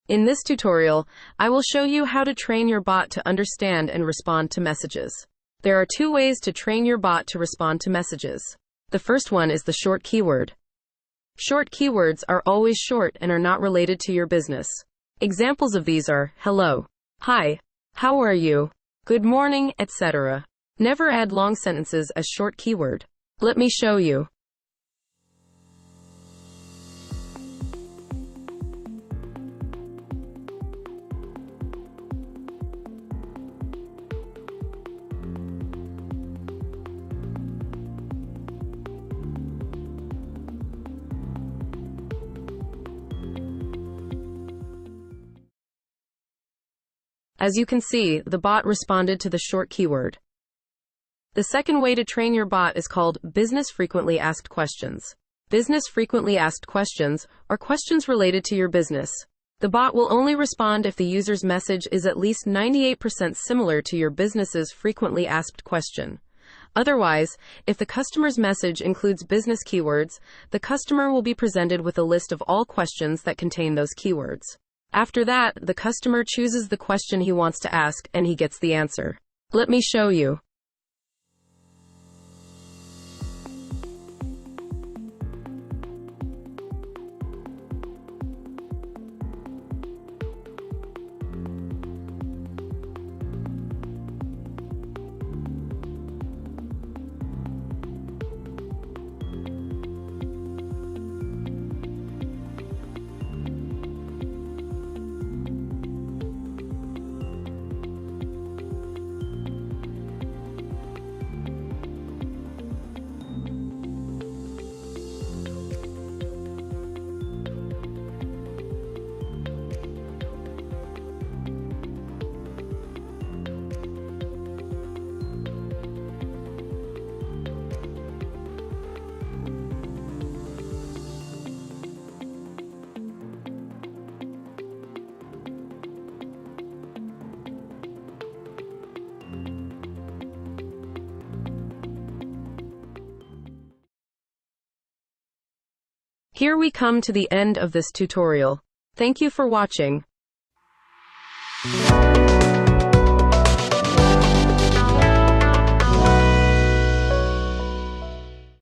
In this tutorial, I will show you how to train your bot to understand and respond to messages. There are two ways to train your bot to respond to messages. The first one is the short keyword. Short keywords are always short and are not related to your business. Examples of these are hello, hi, how are you, good morning, etc. Never add long sentences as short keyword. Let me show you. As you can see, the bot responded to the short keyword. The second way to train your bot is called business frequently asked questions. Business frequently asked questions are questions related to your business. The bot will only respond if the user's message is at least 98% similar to your business's frequently asked question. Otherwise, if the customer's message includes business keywords, the customer will be presented with a list of all questions that contain those keywords. After that, the customer chooses the question he wants to ask and he gets the answer. Let me show you. Here we come to the end of this tutorial. Thank you for watching.